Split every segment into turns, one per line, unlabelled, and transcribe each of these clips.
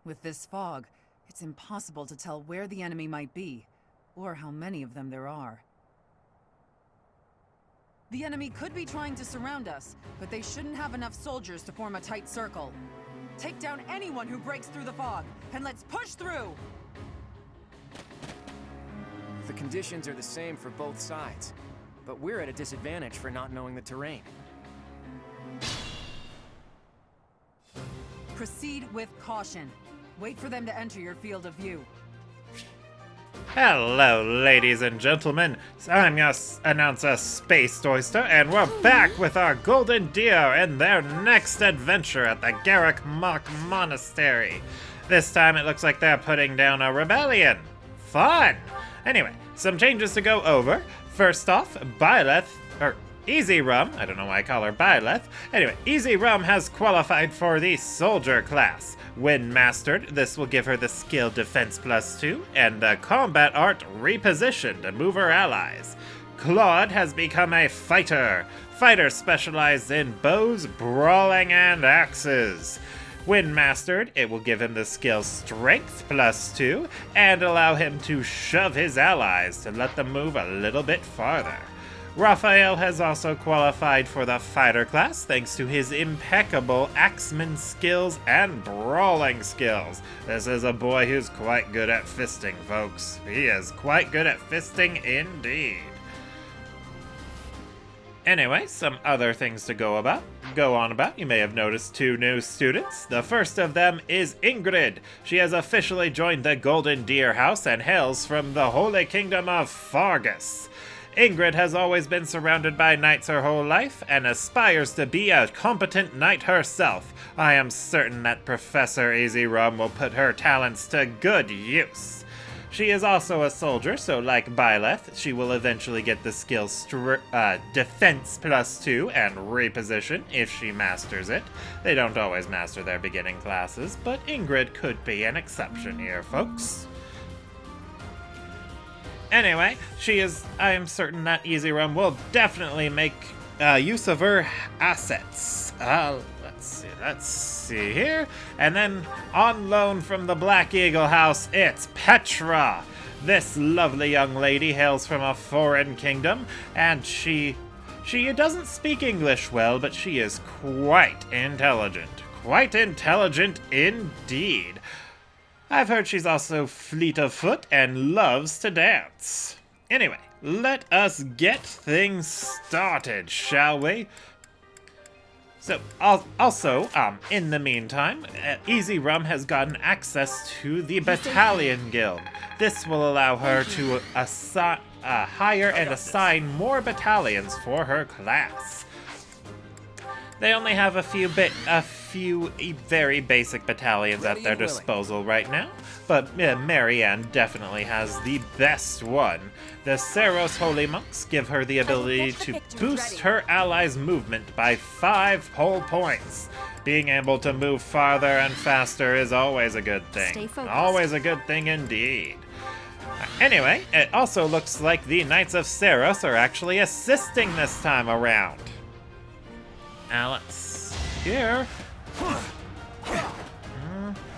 With this fog, it's impossible to tell where the enemy might be, or how many of them there are. The enemy could be trying to surround us, but they shouldn't have enough soldiers to form a tight circle. Take down anyone who breaks through the fog, and let's push through!
The conditions are the same for both sides, but we're at a disadvantage for not knowing the terrain.
Proceed with caution. Wait for them to enter your field of view.
Hello, ladies and gentlemen. I'm your announcer, Space Oyster, and we're back with our Golden Deer and their next adventure at the Garrick Mach Monastery. This time it looks like they're putting down a rebellion. Fun! Anyway, some changes to go over. First off, Easy Rum, I don't know why I call her Byleth. Anyway, Easy Rum has qualified for the Soldier class. When mastered, this will give her the skill Defense +2 and the Combat Art Reposition to move her allies. Claude has become a fighter. Fighter specialized in bows, brawling, and axes. When mastered, it will give him the skill Strength +2 and allow him to shove his allies to let them move a little bit farther. Raphael has also qualified for the fighter class thanks to his impeccable axeman skills and brawling skills. This is a boy who's quite good at fisting, folks. He is quite good at fisting indeed. Anyway, some other things to go on about. You may have noticed two new students. The first of them is Ingrid. She has officially joined the Golden Deer House and hails from the Holy Kingdom of Fargus. Ingrid has always been surrounded by knights her whole life and aspires to be a competent knight herself. I am certain that Professor Easy Rum will put her talents to good use. She is also a soldier, so like Byleth, she will eventually get the skill Defense +2 and Reposition if she masters it. They don't always master their beginning classes, but Ingrid could be an exception here, folks. Anyway, I am certain that Easy Rum will definitely make use of her assets. Let's see here. And then, on loan from the Black Eagle House, it's Petra. This lovely young lady hails from a foreign kingdom, and she doesn't speak English well, but she is quite intelligent. Quite intelligent indeed. I've heard she's also fleet of foot and loves to dance. Anyway, let us get things started, shall we? So, also, in the meantime, Easy Rum has gotten access to the Battalion Guild. This will allow her to hire and assign more battalions for her class. They only have a few very basic battalions at their disposal right now, but Marianne definitely has the best one. The Seros Holy Monks give her the ability to boost her allies' movement by 5 whole points. Being able to move farther and faster is always a good thing. Always a good thing indeed. Anyway, it also looks like the Knights of Seros are actually assisting this time around. Now let's here.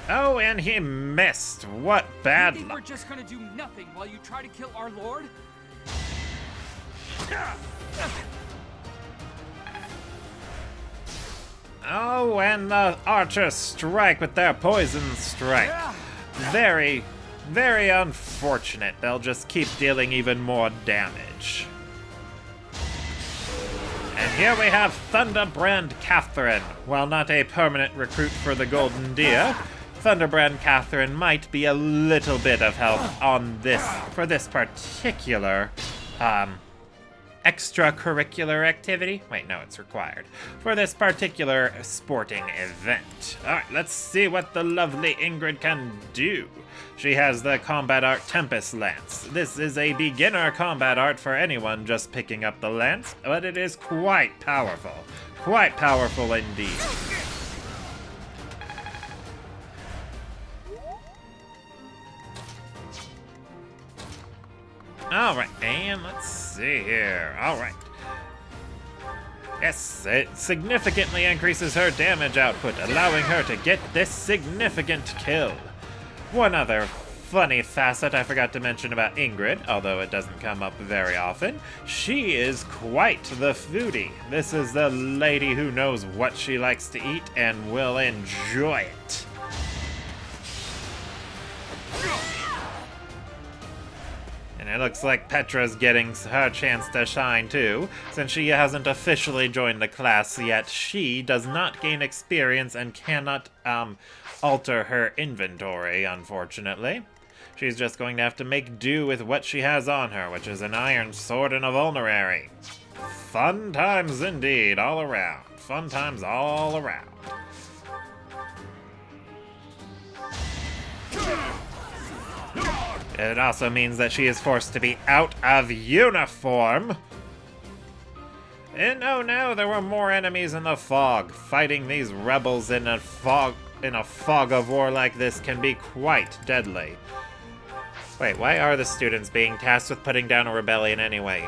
Oh, and he missed. What bad luck.
We're just gonna do nothing while you try to kill our lord?
Oh, and the archers strike with their poison strike. Very, very unfortunate. They'll just keep dealing even more damage. And here we have Thunderbrand Catherine. While not a permanent recruit for the Golden Deer, Thunderbrand Catherine might be a little bit of help for this particular extracurricular activity. Wait, no, it's required. For this particular sporting event. Alright, let's see what the lovely Ingrid can do. She has the Combat Art Tempest Lance. This is a beginner combat art for anyone just picking up the lance, but it is quite powerful. Quite powerful indeed. Alright, and let's see here. Alright. Yes, it significantly increases her damage output, allowing her to get this significant kill. One other funny facet I forgot to mention about Ingrid, although it doesn't come up very often, she is quite the foodie. This is the lady who knows what she likes to eat and will enjoy it. And it looks like Petra's getting her chance to shine too. Since she hasn't officially joined the class yet, she does not gain experience and cannot alter her inventory, unfortunately. She's just going to have to make do with what she has on her, which is an iron sword and a vulnerary. Fun times indeed, all around. Fun times all around. It also means that she is forced to be out of uniform. And oh no, there were more enemies in the fog. Fighting these rebels in a fog of war like this can be quite deadly. Wait, why are the students being tasked with putting down a rebellion anyway?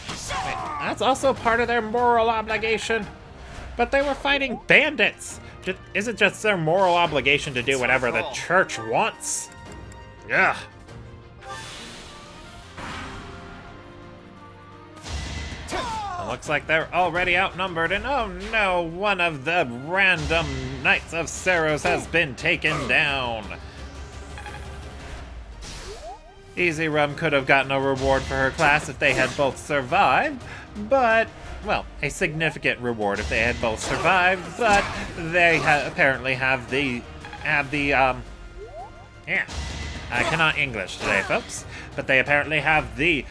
Wait, that's also part of their moral obligation. But they were fighting bandits. Is it just their moral obligation to do whatever the church wants? Yeah. Looks like they're already outnumbered, and oh no, one of the random Knights of Seiros has been taken down. Easy Rum could have gotten a reward for her class if they had both survived, but, well, a significant reward if they had both survived, but they apparently have the, yeah. I cannot English today, folks, but they apparently have the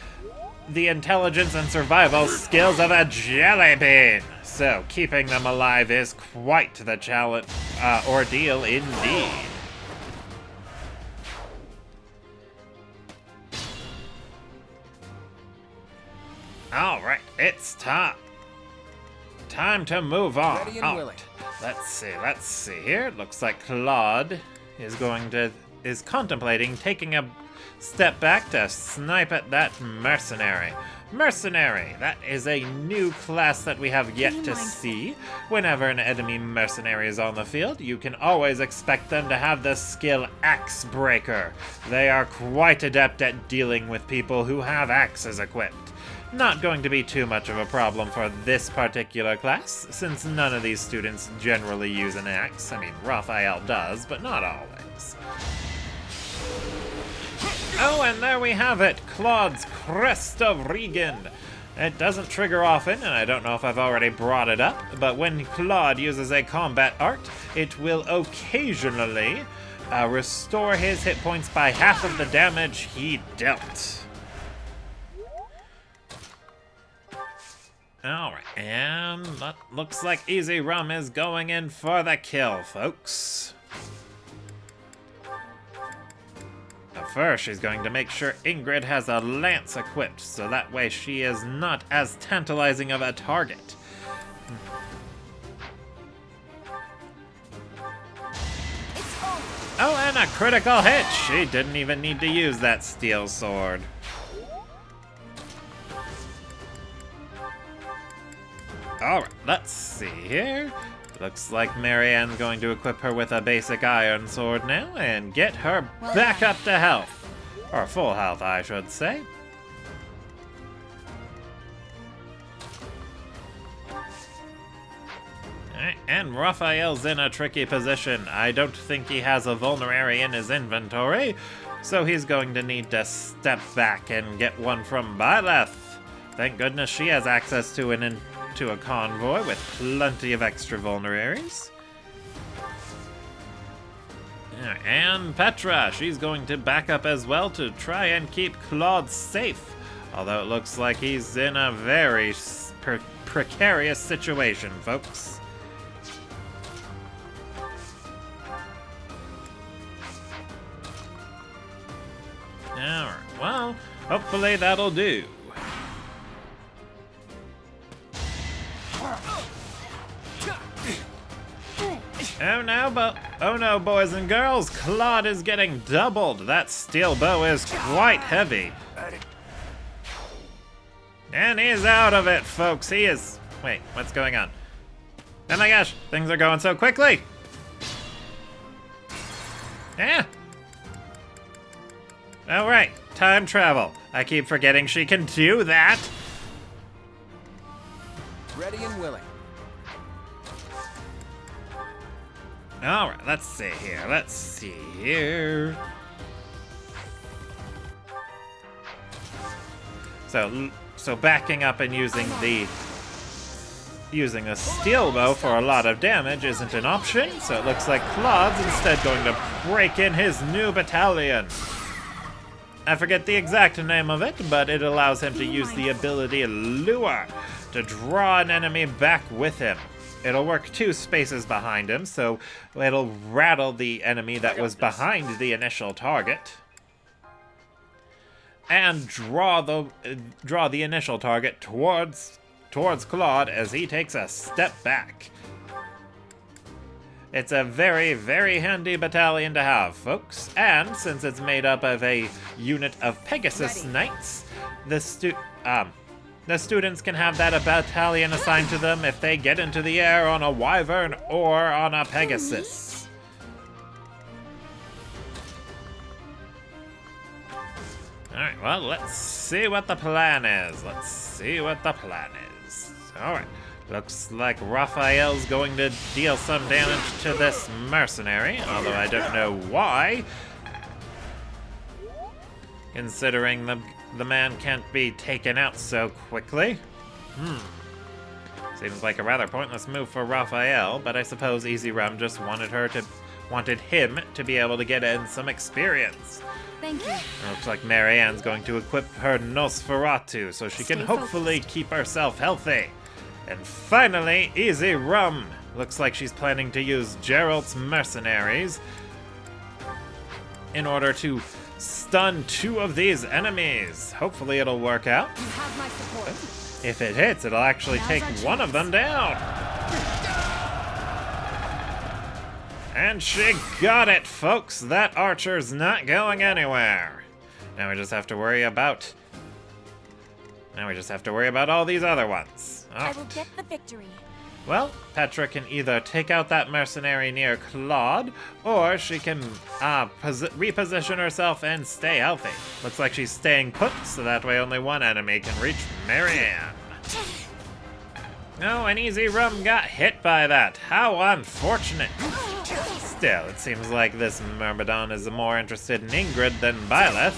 intelligence and survival skills of a jelly bean. So keeping them alive is quite the challenge, ordeal indeed. All right, it's time to move on.
Ready and willing.
Let's see here. It looks like Claude is contemplating taking a step back to snipe at that mercenary. Mercenary, that is a new class that we have yet to see. Whenever an enemy mercenary is on the field, you can always expect them to have the skill Axe Breaker. They are quite adept at dealing with people who have axes equipped. Not going to be too much of a problem for this particular class, since none of these students generally use an axe. I mean, Raphael does, but not always. Oh, and there we have it, Claude's Crest of Regan. It doesn't trigger often, and I don't know if I've already brought it up, but when Claude uses a combat art, it will occasionally restore his hit points by half of the damage he dealt. Alright, and that looks like Easy Rum is going in for the kill, folks. But first, she's going to make sure Ingrid has a lance equipped, so that way she is not as tantalizing of a target. Oh, and a critical hit! She didn't even need to use that steel sword. Alright, let's see here. Looks like Marianne's going to equip her with a basic iron sword now and get her back up to health. Or full health, I should say. Alright, and Raphael's in a tricky position. I don't think he has a vulnerary in his inventory, so he's going to need to step back and get one from Byleth. Thank goodness she has access to a convoy with plenty of extra vulneraries. And Petra, she's going to back up as well to try and keep Claude safe. Although it looks like he's in a very precarious situation, folks. Alright, well, hopefully that'll do. Oh no, boys and girls, Claude is getting doubled. That steel bow is quite heavy. And he's out of it, folks. He is Wait, what's going on? Oh my gosh, things are going so quickly! Yeah. Alright, time travel. I keep forgetting she can do that.
Ready and willing.
Alright, let's see here. So backing up and using the steel bow for a lot of damage isn't an option, so it looks like Claude's instead going to break in his new battalion. I forget the exact name of it, but it allows him to use the ability Lure to draw an enemy back with him. It'll work 2 spaces behind him, so it'll rattle the enemy that was behind the initial target. And draw the initial target towards Claude as he takes a step back. It's a very, very handy battalion to have, folks. And since it's made up of a unit of Pegasus Knights, the students can have that battalion assigned to them if they get into the air on a Wyvern or on a Pegasus. Alright, well, let's see what the plan is. Alright, looks like Raphael's going to deal some damage to this mercenary, although I don't know why. Considering the man can't be taken out so quickly. Seems like a rather pointless move for Raphael, but I suppose EasyRealm just wanted him to be able to get in some experience.
Thank you.
Looks like Marianne's going to equip her Nosferatu so she can hopefully keep herself healthy. And finally, EasyRealm. Looks like she's planning to use Geralt's mercenaries in order to stun 2 of these enemies. Hopefully it'll work out.
You have my support.
If it hits, it'll actually take one of them down. And she got it, folks. That archer's not going anywhere. Now we just have to worry about all these other ones.
I will get the victory.
Well, Petra can either take out that mercenary near Claude, or she can reposition herself and stay healthy. Looks like she's staying put, so that way only one enemy can reach Marianne. No, and EasyRealm got hit by that. How unfortunate. Still, it seems like this Myrmidon is more interested in Ingrid than Byleth.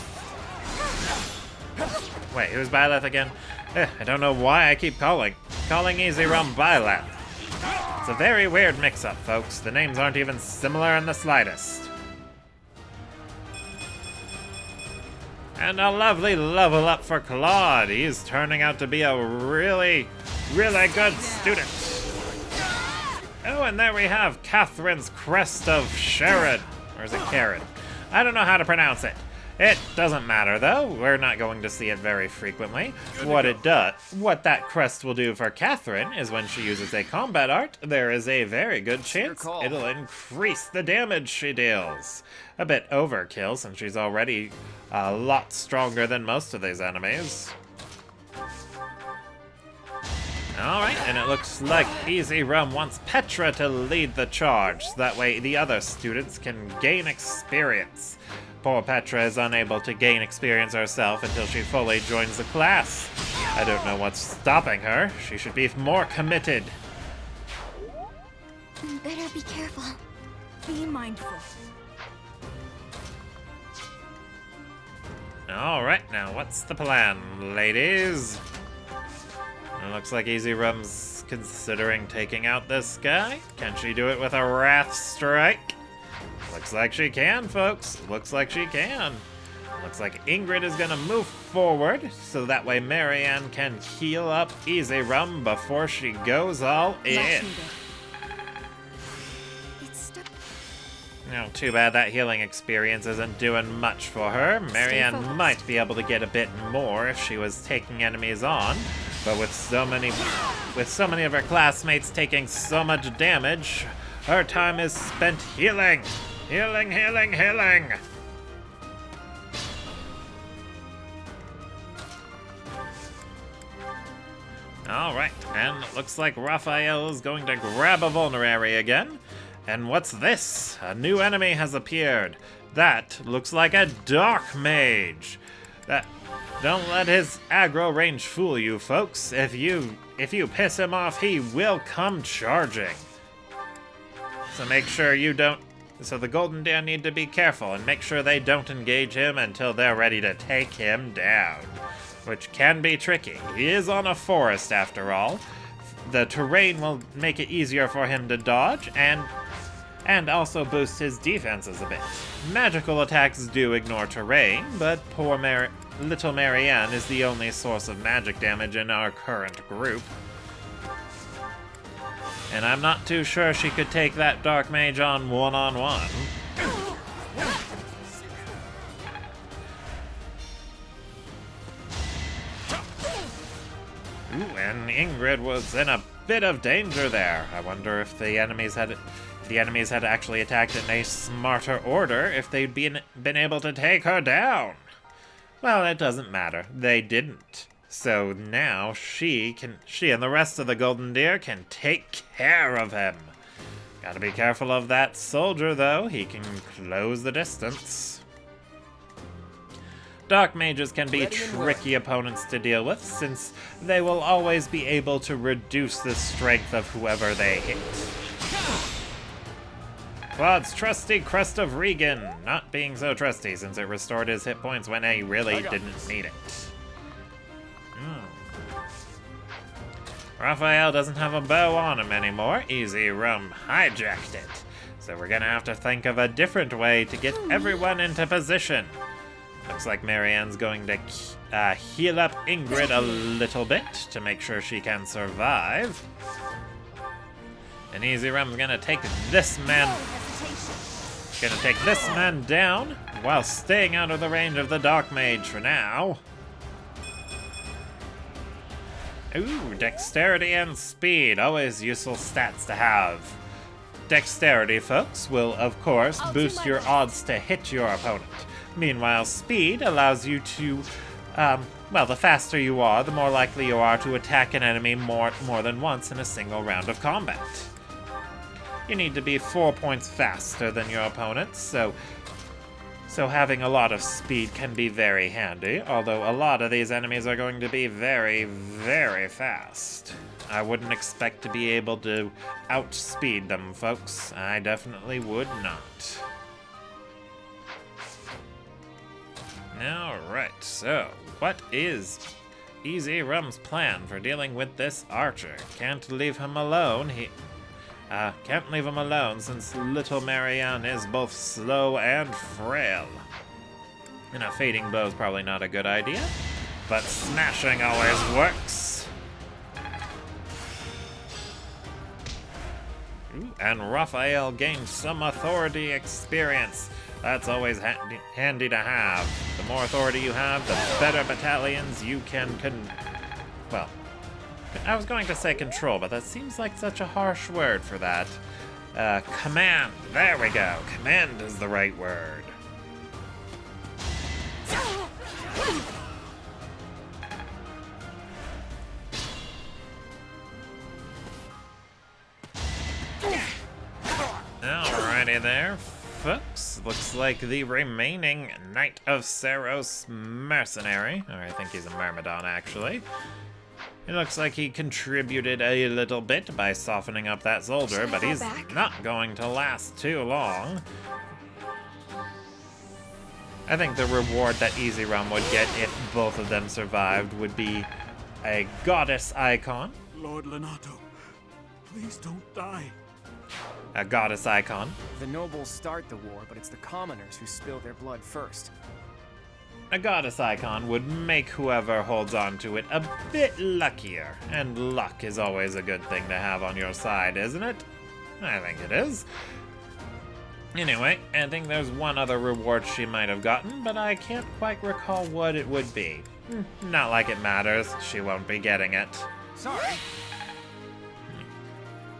Wait, who's Byleth again? I don't know why I keep calling EasyRealm Byleth. It's a very weird mix-up, folks. The names aren't even similar in the slightest. And a lovely level up for Claude. He's turning out to be a really, really good student. Oh, and there we have Catherine's Crest of Sharon. Or is it Karen? I don't know how to pronounce it. It doesn't matter, though. We're not going to see it very frequently. What that crest will do for Catherine is when she uses a combat art, there is a very good chance it'll increase the damage she deals. A bit overkill, since she's already a lot stronger than most of these enemies. Alright, and it looks like EasyRealm wants Petra to lead the charge, so that way the other students can gain experience. Poor Petra is unable to gain experience herself until she fully joins the class. I don't know what's stopping her. She should be more committed.
Better be careful. Be mindful.
Alright, now what's the plan, ladies? It looks like EasyRealm's considering taking out this guy. Can she do it with a Wrath Strike? Looks like she can, folks. Looks like she can. Looks like Ingrid is gonna move forward, so that way Marianne can heal up EasyRealm before she goes all in. No, too bad that healing experience isn't doing much for her. Marianne might be able to get a bit more if she was taking enemies on, but with so many of her classmates taking so much damage, her time is spent healing. Healing, healing, healing! Alright, And it looks like Raphael is going to grab a vulnerary again. And what's this? A new enemy has appeared. That looks like a Dark Mage. Don't let his aggro range fool you, folks. If you piss him off, he will come charging. So make sure you don't... So the Golden Deer need to be careful and make sure they don't engage him until they're ready to take him down. Which can be tricky. He is on a forest after all. The terrain will make it easier for him to dodge and also boost his defenses a bit. Magical attacks do ignore terrain, but poor little Marianne is the only source of magic damage in our current group. And I'm not too sure she could take that Dark Mage on one-on-one. Ooh, and Ingrid was in a bit of danger there. I wonder if the enemies had actually attacked in a smarter order, if they'd been able to take her down. Well, it doesn't matter. They didn't. So now she and the rest of the Golden Deer can take care of him. Gotta be careful of that soldier, though. He can close the distance. Dark Mages can be tricky opponents to deal with, since they will always be able to reduce the strength of whoever they hit. Claude's trusty Crest of Regan, not being so trusty since it restored his hit points when he really didn't need it. Raphael doesn't have a bow on him anymore. Easy Rum hijacked it. So we're gonna have to think of a different way to get everyone into position. Looks like Marianne's going to heal up Ingrid a little bit to make sure she can survive. And Easy Rum's gonna take this man down while staying out of the range of the Dark Mage for now. Ooh, dexterity and speed, always useful stats to have. Dexterity, folks, will of course boost your odds to hit your opponent. Meanwhile, speed allows you to, well, the faster you are, the more likely you are to attack an enemy more than once in a single round of combat. You need to be 4 points faster than your opponent, so having a lot of speed can be very handy, although a lot of these enemies are going to be very, very fast. I wouldn't expect to be able to outspeed them, folks. I definitely would not. Alright, so what is Easy Rum's plan for dealing with this archer? Can't leave him alone. Can't leave him alone since little Marianne is both slow and frail. And a fading bow is probably not a good idea, but smashing always works. Ooh, and Raphael gained some authority experience. That's always handy to have. The more authority you have, the better battalions you can well, I was going to say control, but that seems like such a harsh word for that. Command. There we go. Command is the right word. Alrighty there, folks. Looks like the remaining Knight of Seros mercenary, or I think he's a Myrmidon actually. It looks like he contributed a little bit by softening up that soldier, but he's not going to last too long. I think the reward that Easy Rum would get if both of them survived would be a goddess icon.
Lord Lonato, please don't die.
A goddess icon.
The nobles start the war, but it's the commoners who spill their blood first.
A goddess icon would make whoever holds on to it a bit luckier, and luck is always a good thing to have on your side, isn't it? I think it is. Anyway, I think there's one other reward she might have gotten, but I can't quite recall what it would be. Not like it matters, she won't be getting it.
Sorry.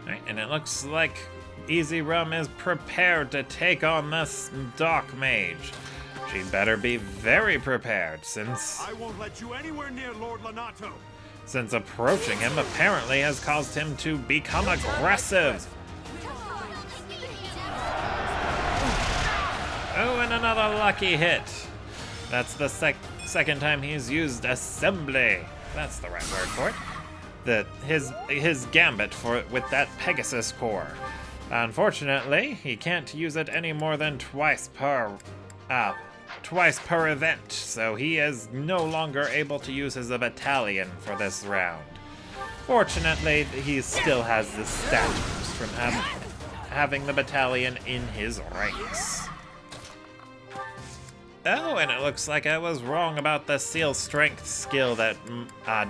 Alright, and it looks like Easy Rum is prepared to take on this Dark Mage. She'd better be very prepared, since...
I won't let you anywhere near Lord Lonato.
since approaching him apparently has caused him to become aggressive. Oh, and another lucky hit. That's the second time he's used assembly. That's the right word for it. His gambit with that Pegasus core. Unfortunately, he can't use it any more than twice per event, so he is no longer able to use his battalion for this round. Fortunately, he still has the stat boost from having the battalion in his ranks. Oh, and it looks like I was wrong about the seal strength skill that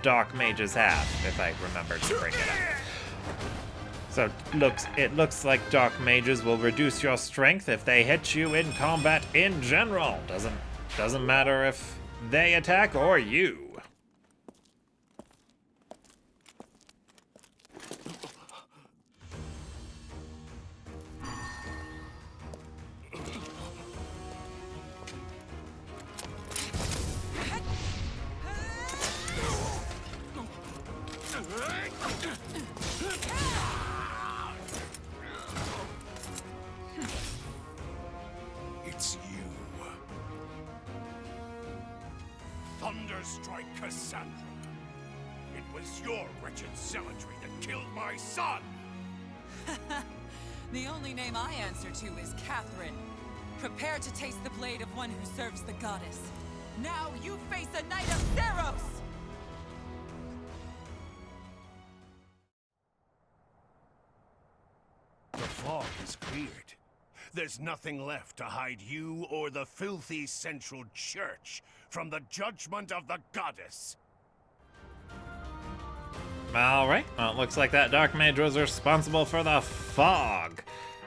dark mages have, if I remember to bring it up. So it looks like dark mages will reduce your strength if they hit you in combat in general. Doesn't matter if they attack or you.
It's you. Thunderstrike Cassandra. It was your wretched zealotry that killed my son!
The only name I answer to is Catherine. Prepare to taste the blade of one who serves the goddess. Now you face a Knight of Theros!
The fog is cleared. There's nothing left to hide you or the filthy Central Church from the judgment of the goddess.
Alright, well, it looks like that dark mage was responsible for the fog.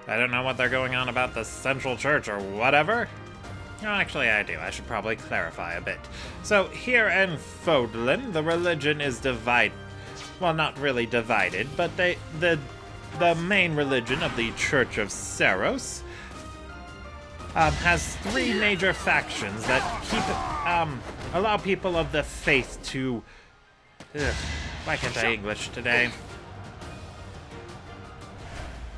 I don't know what they're going on about the Central Church or whatever. No, actually I do. I should probably clarify a bit. So, here in Fodlan, the religion is divided. Well, not really divided, but the main religion of the Church of Seiros has three major factions that allow people of the faith to... why can't I English today?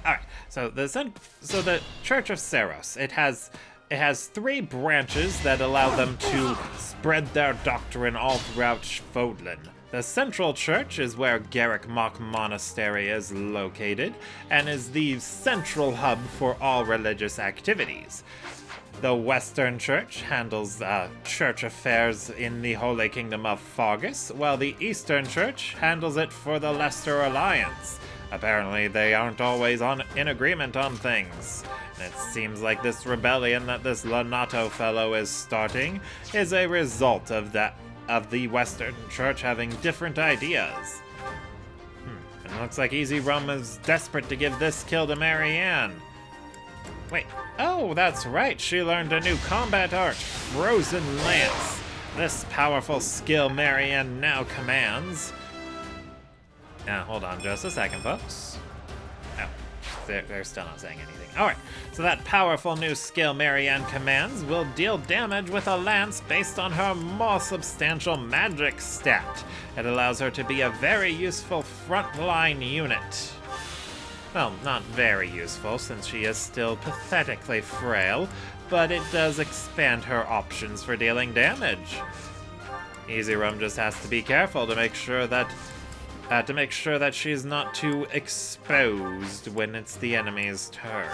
Alright, so the Church of Seiros, it has three branches that allow them to spread their doctrine all throughout Fodlan. The Central Church is where Garrick Mach Monastery is located, and is the central hub for all religious activities. The Western Church handles church affairs in the Holy Kingdom of Fagus, while the Eastern Church handles it for the Leicester Alliance. Apparently, they aren't always in agreement on things. And it seems like this rebellion that this Lonato fellow is starting is a result of the Western Church having different ideas. And it looks like Easy Rum is desperate to give this kill to Marianne. Wait, oh, that's right, she learned a new combat art, Frozen Lance. This powerful skill Marianne now commands. Now, hold on just a second, folks. Oh, they're still not saying anything. Alright, so that powerful new skill Marianne commands will deal damage with a lance based on her more substantial magic stat. It allows her to be a very useful frontline unit. Well, not very useful, since she is still pathetically frail, but it does expand her options for dealing damage. Easy Rum just has to be careful to make sure that she's not too exposed when it's the enemy's turn.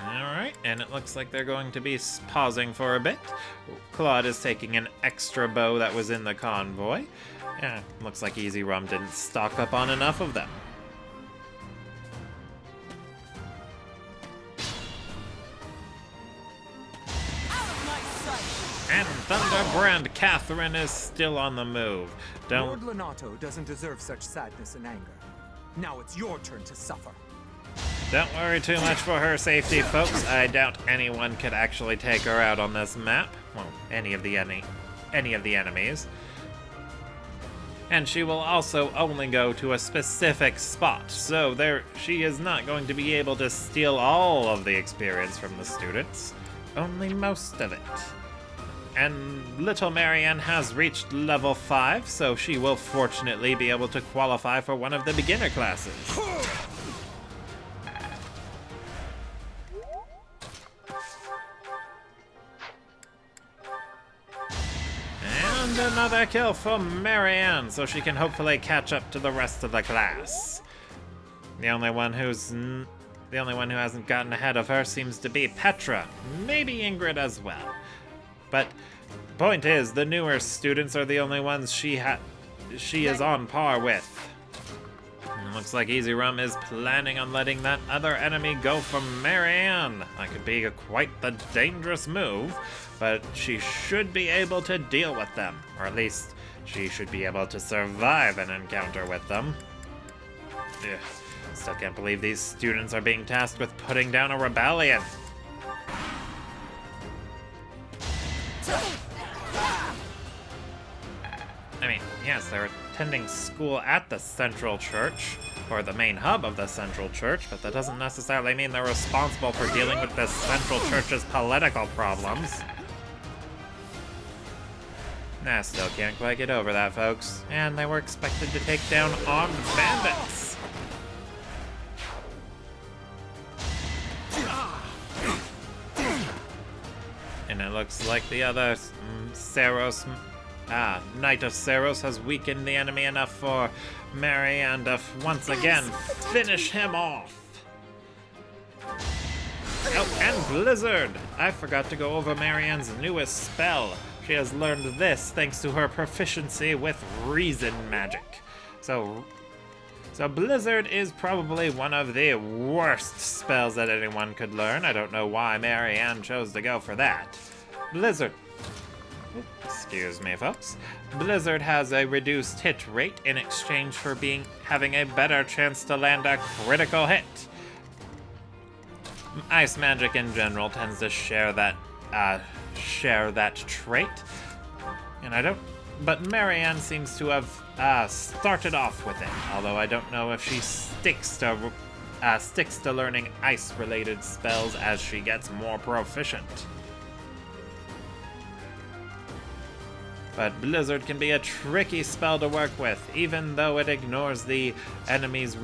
Alright, and it looks like they're going to be pausing for a bit. Claude is taking an extra bow that was in the convoy. Yeah, looks like Easy Rum didn't stock up on enough of them. And Thunderbrand Catherine is still on the move.
Lord Lonato doesn't deserve such sadness and anger. Now it's your turn to suffer.
Don't worry too much for her safety, folks. I doubt anyone could actually take her out on this map. Well, any of the enemies. And she will also only go to a specific spot, so she is not going to be able to steal all of the experience from the students. only most of it. And little Marianne has reached level 5, so she will fortunately be able to qualify for one of the beginner classes. And another kill for Marianne, so she can hopefully catch up to the rest of the class. The only one who hasn't gotten ahead of her seems to be Petra, maybe Ingrid as well. But point is, the newer students are the only ones she is on par with. And looks like Easy Rum is planning on letting that other enemy go for Marianne. That could be quite the dangerous move, but she should be able to deal with them, or at least she should be able to survive an encounter with them. Ugh. Still can't believe these students are being tasked with putting down a rebellion. I mean, yes, they're attending school at the Central Church, or the main hub of the Central Church, but that doesn't necessarily mean they're responsible for dealing with the Central Church's political problems. Nah, still can't quite get over that, folks. And they were expected to take down armed bandits. And it looks like the other Knight of Saros has weakened the enemy enough for Marianne to once again finish him off. Oh, and Blizzard! I forgot to go over Marianne's newest spell. She has learned this thanks to her proficiency with Reason Magic. So Blizzard is probably one of the worst spells that anyone could learn. I don't know why Marianne chose to go for that. Blizzard. Excuse me, folks. Blizzard has a reduced hit rate in exchange for having a better chance to land a critical hit. Ice magic in general tends to share that trait, and but Marianne seems to have started off with it, although I don't know if she sticks to learning ice-related spells as she gets more proficient. But Blizzard can be a tricky spell to work with, even though it ignores the enemy's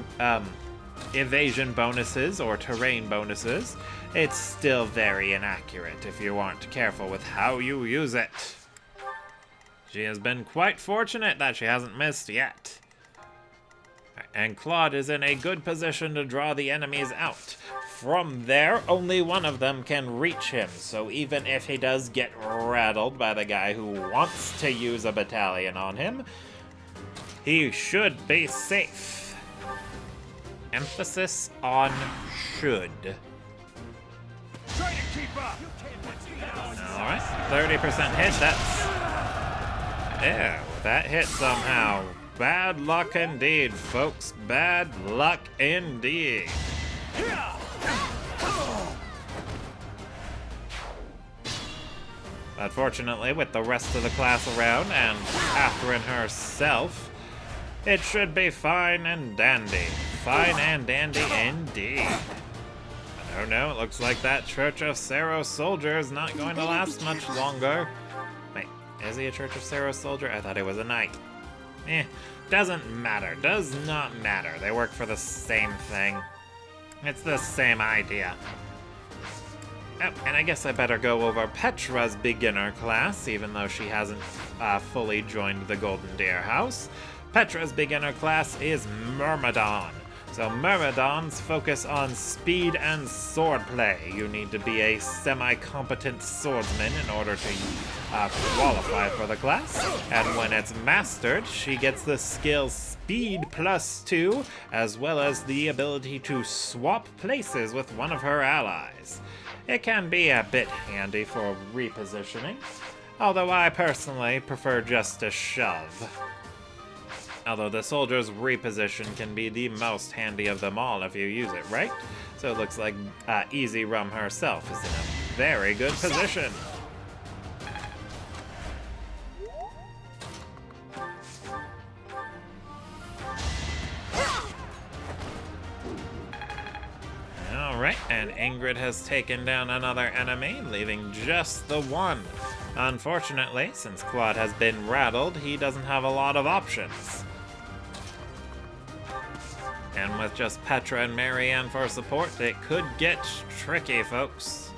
evasion bonuses or terrain bonuses. It's still very inaccurate if you aren't careful with how you use it. She has been quite fortunate that she hasn't missed yet. And Claude is in a good position to draw the enemies out. From there, only one of them can reach him, so even if he does get rattled by the guy who wants to use a battalion on him, he should be safe. Emphasis on should.
Try to keep up.
Alright, 30% hit, that's... Yeah, that hit somehow. Bad luck indeed, folks. Bad luck indeed. But fortunately, with the rest of the class around and Catherine herself, it should be fine and dandy. Fine and dandy indeed. Oh no, it looks like that Church of Saros soldier is not going to last much longer. Wait, is he a Church of Saros soldier? I thought he was a knight. Doesn't matter. Does not matter. They work for the same thing. It's the same idea. Oh, and I guess I better go over Petra's beginner class, even though she hasn't fully joined the Golden Deer House. Petra's beginner class is Myrmidon. So Myrmidons focus on speed and swordplay. You need to be a semi-competent swordsman in order to qualify for the class. And when it's mastered, she gets the skill Speed +2, as well as the ability to swap places with one of her allies. It can be a bit handy for repositioning, although I personally prefer just to shove. Although the soldier's reposition can be the most handy of them all if you use it right. So it looks like Easy Rum herself is in a very good position. Alright, And Ingrid has taken down another enemy, leaving just the one. Unfortunately, since Claude has been rattled, he doesn't have a lot of options. And with just Petra and Marianne for support, it could get tricky, folks.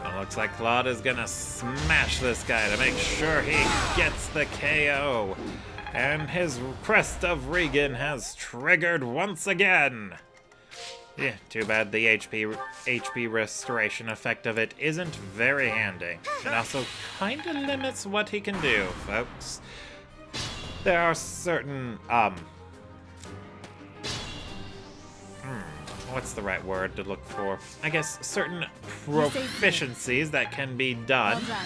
It looks like Claude is gonna smash this guy to make sure he gets the KO. And his Crest of Regan has triggered once again. Yeah, too bad the HP restoration effect of it isn't very handy. It also kinda limits what he can do, folks. There are certain, what's the right word to look for? I guess certain proficiencies that can be
Well
done.
done.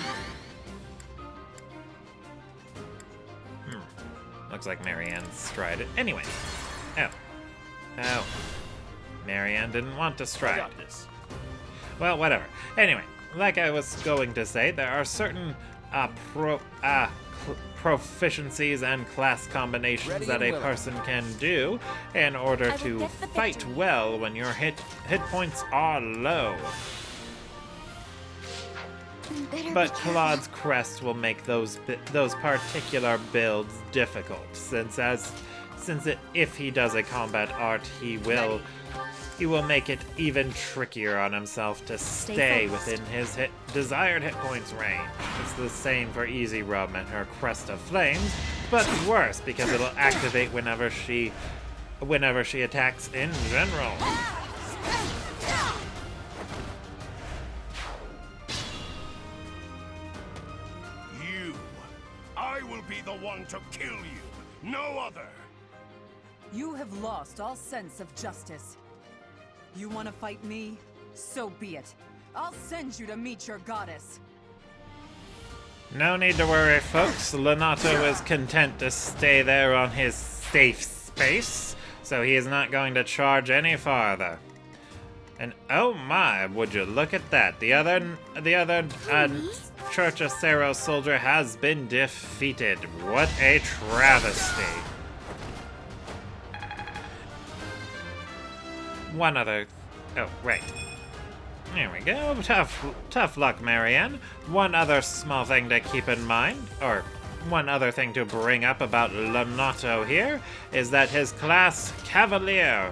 Looks like Marianne's tried it. Anyway. Oh. Marianne didn't want to stride. Well, whatever. Anyway, like I was going to say, there are certain proficiencies and class combinations that a person can do in order to fight well when your hit points are low. But Claude's Crest will make those particular builds difficult, if he does a combat art, he will make it even trickier on himself to stay within his desired hit points range. It's the same for Easy Rum and her Crest of Flames, but worse because it'll activate whenever she attacks in general.
I will be the one to kill you, no other.
You have lost all sense of justice. You want to fight me? So be it. I'll send you to meet your goddess.
No need to worry, folks. Lonato is content to stay there on his safe space, so he is not going to charge any farther. And oh my, would you look at that? The other Church of Cerro soldier has been defeated. What a travesty. Oh, right. There we go. Tough luck, Marianne. One other small thing to keep in mind, or one other thing to bring up about Lonato here, is that his class, Cavalier.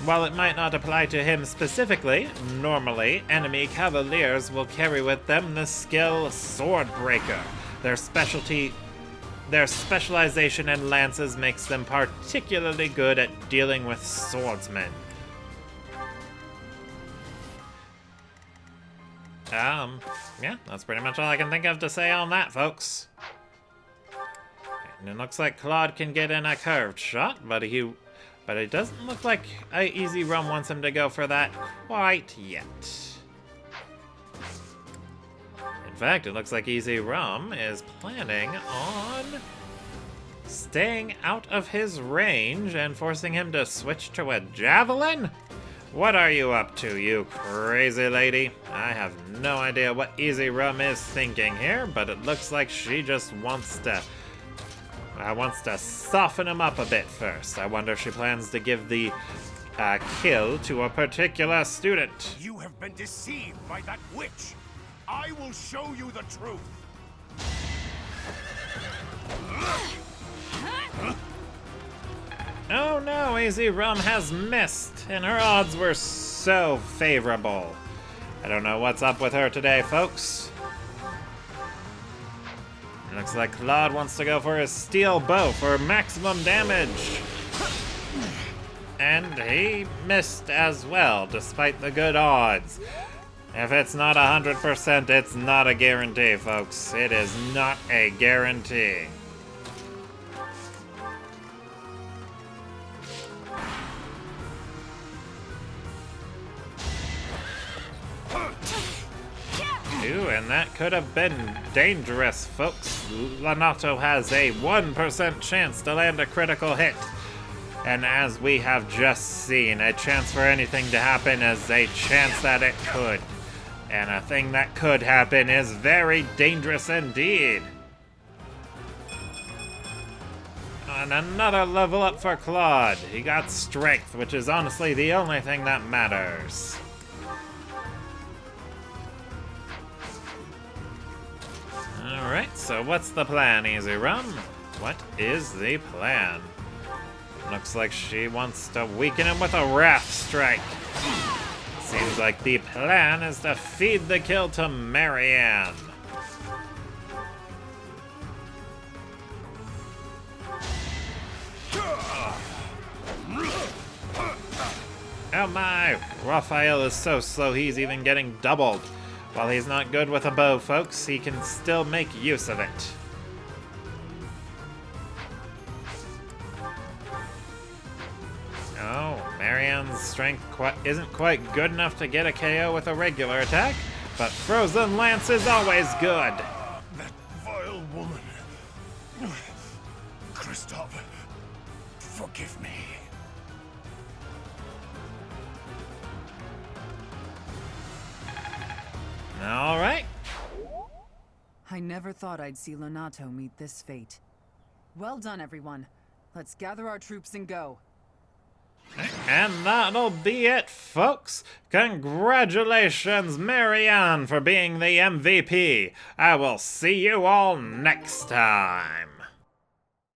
While it might not apply to him specifically, normally enemy Cavaliers will carry with them the skill Swordbreaker. Their specialization in lances makes them particularly good at dealing with swordsmen. Yeah, that's pretty much all I can think of to say on that, folks. And it looks like Claude can get in a curved shot, but it doesn't look like Easy Rum wants him to go for that quite yet. In fact, it looks like Easy Rum is planning on staying out of his range and forcing him to switch to a javelin? What are you up to, you crazy lady? I have no idea what Easy Rum is thinking here, but it looks like she just wants to soften him up a bit first. I wonder if she plans to give the kill to a particular student.
You have been deceived by that witch. I will show you the truth.
Oh no, Easy Rum has missed, and her odds were so favorable. I don't know what's up with her today, folks. Looks like Claude wants to go for his steel bow for maximum damage. And he missed as well, despite the good odds. If it's not 100%, it's not a guarantee, folks. It is not a guarantee. Ooh, and that could have been dangerous, folks. Lonato has a 1% chance to land a critical hit. And as we have just seen, a chance for anything to happen is a chance that it could. And a thing that could happen is very dangerous indeed. And another level up for Claude. He got strength, which is honestly the only thing that matters. Alright, so what's the plan, Easy Rum? What is the plan? Looks like she wants to weaken him with a Wrath Strike. Seems like the plan is to feed the kill to Marianne. Oh my! Raphael is so slow he's even getting doubled. While he's not good with a bow, folks, he can still make use of it. Oh, Marianne's strength isn't quite good enough to get a KO with a regular attack, but Frozen Lance is always good.
That vile woman. Kristoff, forgive me.
All right.
I never thought I'd see Lonato meet this fate. Well done, everyone. Let's gather our troops and go.
And that'll be it, folks. Congratulations, Marianne, for being the MVP. I will see you all next time.